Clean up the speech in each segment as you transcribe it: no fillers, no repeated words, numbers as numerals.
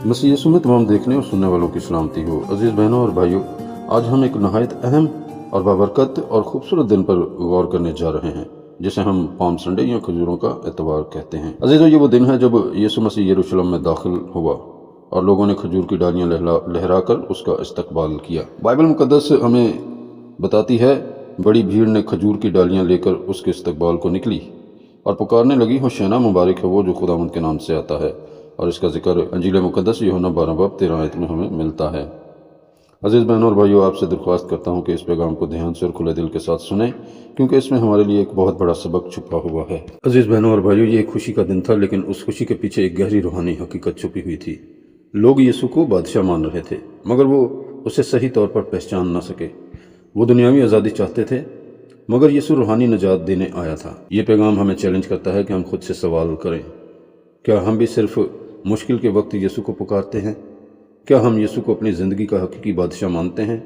मसीह यीशु में तमाम देखने और सुनने वालों की सलामती हो। अजीज़ बहनों और भाइयों, आज हम एक नहायत अहम और बाबरकत और ख़ूबसूरत दिन पर गौर करने जा रहे हैं, जिसे हम पाम संडे या खजूरों का एतवार कहते हैं। अजीज़ों, ये वो दिन है जब यीशु मसीह यरूशलेम में दाखिल हुआ और लोगों ने खजूर की डालियाँ लहरा कर उसका इस्तकबाल किया। बाइबल मुकद्दस हमें बताती है, बड़ी भीड़ ने खजूर की डालियाँ लेकर उसके इस्तकबाल को निकली और पुकारने लगी, होशाना, मुबारक है वो जो खुदावंद के नाम से आता है। और इसका जिक्र अंजील मुकद्दस यूहन्ना 12 बाब 13 आयत में हमें मिलता है। अजीज़ बहनों और भाइयों, आपसे दरख्वास्त करता हूँ कि इस पैगाम को ध्यान से और खुले दिल के साथ सुनें, क्योंकि इसमें हमारे लिए एक बहुत बड़ा सबक छुपा हुआ है। अजीज़ बहनों और भाइयों, ये एक खुशी का दिन था, लेकिन उस खुशी के पीछे एक गहरी रूहानी हकीकत छुपी हुई थी। लोग यीशु को बादशाह मान रहे थे, मगर वो उसे सही तौर पर पहचान ना सके। वो दुनियावी आज़ादी चाहते थे, मगर यीशु रूहानी निजात देने आया था। ये पैगाम हमें चैलेंज करता है कि हम खुद से सवाल करें, क्या हम भी सिर्फ मुश्किल के वक्त यीशु को पुकारते हैं? क्या हम यीशु को अपनी ज़िंदगी का हकीकी बादशाह मानते हैं,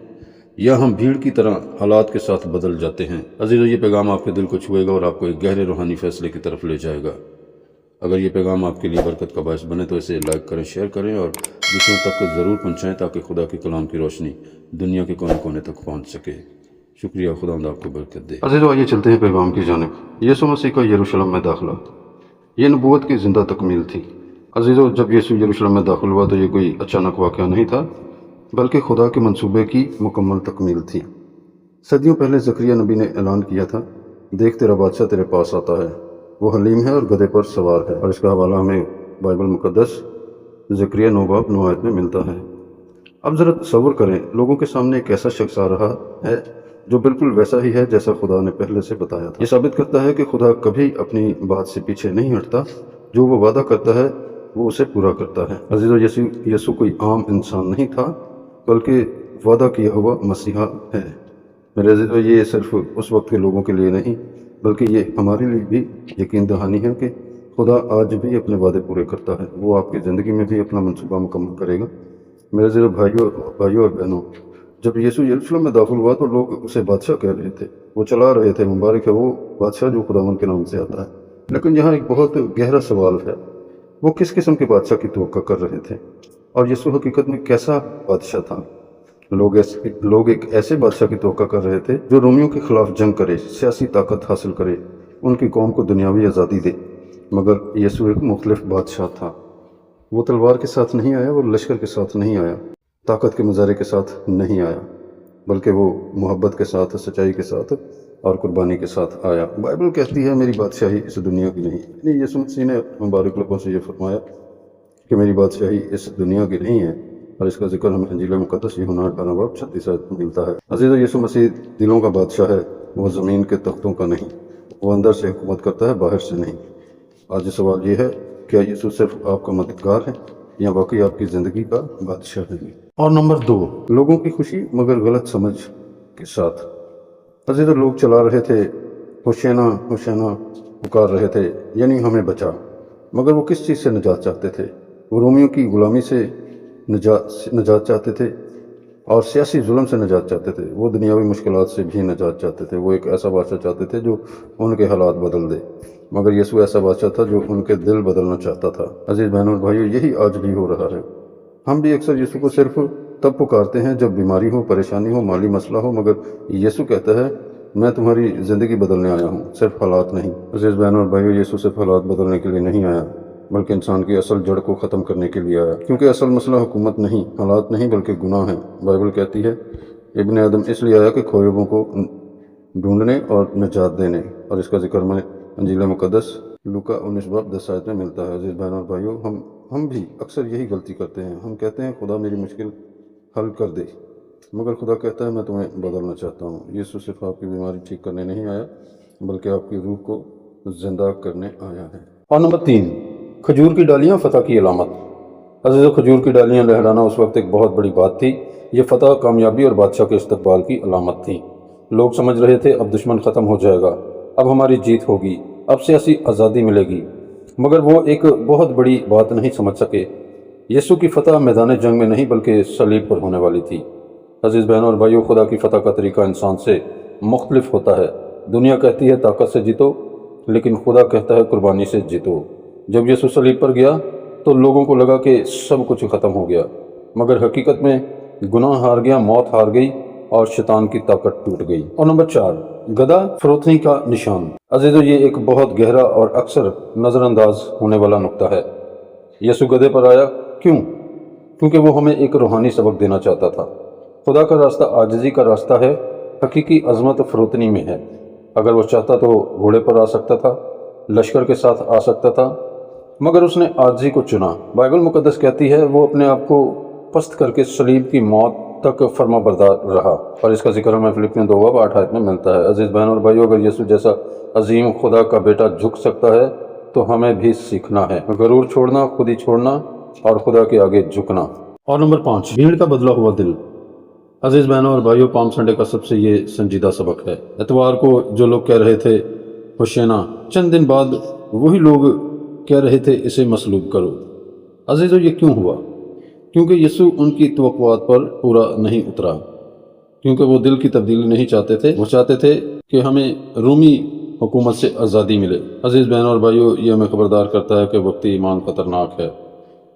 या हम भीड़ की तरह हालात के साथ बदल जाते हैं? अजीज़ों, ये पैगाम आपके दिल को छुएगा और आपको एक गहरे रूहानी फैसले की तरफ ले जाएगा। अगर ये पैगाम आपके लिए बरकत का बायस बने तो इसे लाइक करें, शेयर करें और दूसरों तक ज़रूर पहुँचाएँ, ताकि खुदा के कलाम की रोशनी दुनिया के कोने कोने तक पहुँच सके। शुक्रिया, खुदावंद आपको बरकत दे। अजीज़ों, आइए चलते हैं पैगाम की जानिब। यीशु मसीह का यरूशलेम में दाखिला, ये नबूवत की ज़िंदा तकमील थी। अजीज़ों, जब यीशु यरूशलेम में दाखिल हुआ तो ये कोई अचानक वाक़या नहीं था, बल्कि खुदा के मंसूबे की मुकम्मल तकमील थी। सदियों पहले ज़करिया नबी ने ऐलान किया था, देख तेरा बादशाह तेरे पास आता है, वो हलीम है और गधे पर सवार है। और इसका हवाला हमें बाइबल मुकद्दस ज़करिया 9 बाब 9 आयत में मिलता है। अब ज़रा तसव्वुर करें, लोगों के सामने एक ऐसा शख्स आ रहा है जो बिल्कुल वैसा ही है जैसा खुदा ने पहले से बताया था। ये साबित करता है कि खुदा कभी अपनी बात से पीछे नहीं हटता। जो वो वादा करता है वो उसे पूरा करता है। अजीज़ों, यीशु कोई आम इंसान नहीं था, बल्कि वादा किया हुआ मसीहा है। मेरे अजीज़ों, ये सिर्फ उस वक्त के लोगों के लिए नहीं, बल्कि ये हमारे लिए भी यकीन दहानी है कि खुदा आज भी अपने वादे पूरे करता है। वो आपकी ज़िंदगी में भी अपना मंसूबा मुकम्मल करेगा। मेरे अजीज़ों भाइयों और बहनों, जब यीशु यरूशलेम में दाखिल हुआ तो लोग उसे बादशाह कह रहे थे, वो चला रहे थे, मुबारक है वो बादशाह जो खुदावंद के नाम से आता है। लेकिन यहाँ एक बहुत गहरा सवाल है, वो किस किस्म के बादशाह की तवक्को कर रहे थे, और यीशु हकीकत में कैसा बादशाह था? लोग एक ऐसे बादशाह की तवक्को कर रहे थे जो रोमियों के खिलाफ जंग करे, सियासी ताकत हासिल करे, उनकी कौम को दुनियावी आज़ादी दे। मगर यीशु एक मुख्तलिफ बादशाह था। वो तलवार के साथ नहीं आया, वो लश्कर के साथ नहीं आया, ताकत के मुजाहरे के साथ नहीं आया, बल्कि वो मोहब्बत के साथ, सच्चाई के साथ और कुर्बानी के साथ आया। बाइबल कहती है, मेरी बादशाही इस दुनिया की नहीं। यीशु मसीह ने मुबारक लोगों से ये फरमाया कि मेरी बादशाही इस दुनिया की नहीं है, और इसका जिक्र हमें अंजील मुकद्दस यूहन्ना 18 बाब 36 आयत में मिलता है। अजीज़ों, यीशु मसीह दिलों का बादशाह है, वो ज़मीन के तख्तों का नहीं। वो अंदर से हुकूमत करता है, बाहर से नहीं। आज सवाल ये है, क्या यीशु सिर्फ आपका मददगार है या वाकई आपकी ज़िंदगी का बादशाह है? और नंबर 2, लोगों की खुशी मगर गलत समझ के साथ। अजीज़ों, लोग चला रहे थे, होशाना होशाना पुकार रहे थे, यानी हमें बचा। मगर वो किस चीज़ से निजात चाहते थे? वो रोमियों की गुलामी से निजात चाहते थे और सियासी जुल्म से निजात चाहते थे। वो दुनियावी मुश्किलात से भी निजात चाहते थे। वो एक ऐसा बादशाह चाहते थे जो उनके हालात बदल दे। मगर यीशु ऐसा बादशाह था जो उनके दिल बदलना चाहता था। अजीज़ बहनों और भाइयों, यही आज भी हो रहा है। हम भी अक्सर यीशु को सिर्फ तब पुकारते हैं जब बीमारी हो, परेशानी हो, माली मसला हो, मगर यीशु कहता है, मैं तुम्हारी ज़िंदगी बदलने आया हूँ, सिर्फ हालात नहीं। अजीज़ बहनों और भाइयों, यीशु सिर्फ हालात बदलने के लिए नहीं आया, बल्कि इंसान की असल जड़ को ख़त्म करने के लिए आया। क्योंकि असल मसला हुकूमत नहीं, हालात नहीं, बल्कि गुनाह है। बाइबल कहती है, इब्ने आदम इसलिए आया कि खोएबों को ढूंढने और निजात देने। और इसका जिक्र में अंजील मुकद्दस लूका 19 बाब 10 आयत में मिलता है। अजीज़ बहनों और भाइयों, हम भी अक्सर यही गलती करते हैं। हम कहते हैं, खुदा मेरी मुश्किल हल कर दे, मगर खुदा कहता है, मैं तुम्हें बदलना चाहता हूँ। यीशु सिर्फ आपकी बीमारी ठीक करने नहीं आया, बल्कि आपकी रूह को जिंदा करने आया है। और नंबर 3, खजूर की डालियाँ फतह की अलामत। अजीज़ों, खजूर की डालियाँ लहराना उस वक्त एक बहुत बड़ी बात थी। ये फतह, कामयाबी और बादशाह के इस्तकबाल की अलामत थी। लोग समझ रहे थे, अब दुश्मन ख़त्म हो जाएगा, अब हमारी जीत होगी, अब सियासी आज़ादी मिलेगी। मगर वो एक बहुत बड़ी बात नहीं समझ सके। यीशु की फ़तह मैदान जंग में नहीं, बल्कि सलीब पर होने वाली थी। अजीज़ बहनों और भाइयों, खुदा की फ़तह का तरीका इंसान से मुख्तलिफ होता है। दुनिया कहती है ताकत से जीतो, लेकिन खुदा कहता है कुर्बानी से जीतो। जब यीशु सलीब पर गया तो लोगों को लगा कि सब कुछ ख़त्म हो गया, मगर हकीकत में गुनाह हार गया, मौत हार गई और शैतान की ताकत टूट गई। और नंबर 4, गधा फरोतनी का निशान। अजीजों, ये एक बहुत गहरा और अक्सर नज़रअंदाज होने वाला नुक्ता है। यीशु गधे पर आया, क्यों? क्योंकि वो हमें एक रूहानी सबक देना चाहता था। खुदा का रास्ता आजिज़ी का रास्ता है, हकीकी अजमत फरोतनी में है। अगर वो चाहता तो घोड़े पर आ सकता था, लश्कर के साथ आ सकता था, मगर उसने आजिज़ी को चुना। बाइबल मुकद्दस कहती है वो अपने आप को पस्त करके सलीब की मौत तक फर्माबरदार रहा, और इसका जिक्र हमें फिलिपियों 2:8 में मिलता है। अजीज़ बहन और भाइयों, अगर यीशु जैसा अजीम खुदा का बेटा झुक सकता है तो हमें भी सीखना है, गरूर छोड़ना, खुद ही छोड़ना और खुदा के आगे झुकना। और नंबर 5, भीड़ का बदला हुआ दिल। अजीज़ बहनों और भाइयों, पाम संडे का सबसे ये संजीदा सबक है। एतवार को जो लोग कह रहे थे होशियाना, चंद दिन बाद वही लोग कह रहे थे इसे मसलूब करो। अजीज़ों, ये क्यों हुआ? क्योंकि यीशु उनकी तवक्कुआत पर पूरा नहीं उतरा, क्योंकि वो दिल की तब्दीली नहीं चाहते थे। वो चाहते थे कि हमें रूमी हुकूमत से आज़ादी मिले। अजीज़ बहनों और भाइयों, ये हमें खबरदार करता है कि वक्ती ईमान खतरनाक है।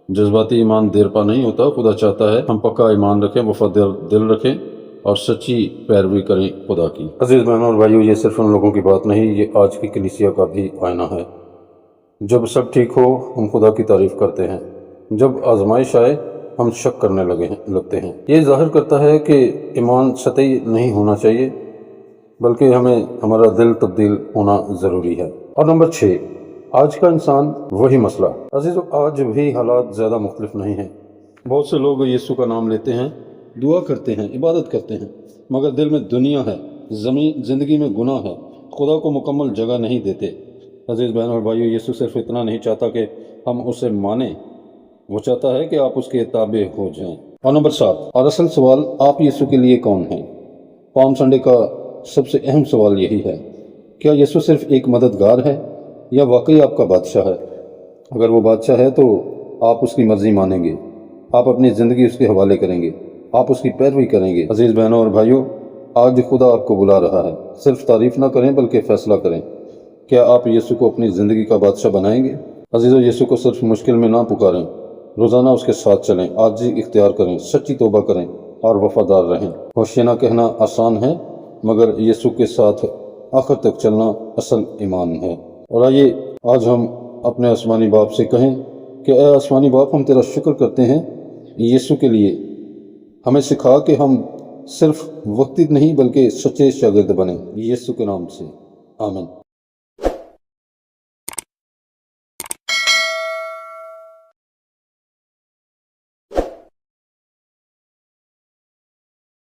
जज्बाती ईमान देर पा नहीं होता। खुदा चाहता है हम पक्का ईमान रखें, वफादार दिल रखें और सच्ची पैरवी करें खुदा की। अजीज़ बहनों और भाइयों, ये सिर्फ उन लोगों की बात नहीं, ये आज की कलीसिया का भी आईना है। जब सब ठीक हो हम खुदा की तारीफ़ करते हैं, जब आजमाइश आए हम शक करने लगते हैं। ये ज़ाहिर करता है कि ईमान सतही नहीं होना चाहिए, बल्कि हमें हमारा दिल तब्दील होना ज़रूरी है। और नंबर 6, आज का इंसान वही मसला। अजीज़ों, आज भी हालात ज़्यादा मुख्तलिफ नहीं हैं। बहुत से लोग यीशु का नाम लेते हैं, दुआ करते हैं, इबादत करते हैं, मगर दिल में दुनिया है, ज़िंदगी में गुनाह है, खुदा को मुकम्मल जगह नहीं देते। अजीज़ बहनों और भाइयों, यीशु सिर्फ इतना नहीं चाहता कि हम उसे मानें, वो चाहता है कि आप उसके ताबे हो जाएं। और नंबर 7, और असल सवाल, आप यीशु के लिए कौन हैं? पाम संडे का सबसे अहम सवाल यही है, क्या यीशु सिर्फ एक मददगार है या वाकई आपका बादशाह है? अगर वो बादशाह है तो आप उसकी मर्जी मानेंगे, आप अपनी ज़िंदगी उसके हवाले करेंगे, आप उसकी पैरवी करेंगे। अजीज़ बहनों और भाइयों, आज खुदा आपको बुला रहा है। सिर्फ तारीफ़ ना करें बल्कि फ़ैसला करें। क्या आप यीशु को अपनी ज़िंदगी का बादशाह बनाएंगे? अजीज़ों, यीशु को सिर्फ मुश्किल में ना पुकारें, रोज़ाना उसके साथ चलें, आजिज़ी इख्तियार करें, सच्ची तौबा करें और वफादार रहें। होशियाना कहना आसान है, मगर यीशु के साथ आखिर तक चलना असल ईमान है। और आइए आज हम अपने आसमानी बाप से कहें कि ऐ आसमानी बाप, हम तेरा शुक्र करते हैं यीशु के लिए। हमें सिखा कि हम सिर्फ वक्ती नहीं बल्कि सच्चे शागिर्द बने। यीशु के नाम से, आमीन।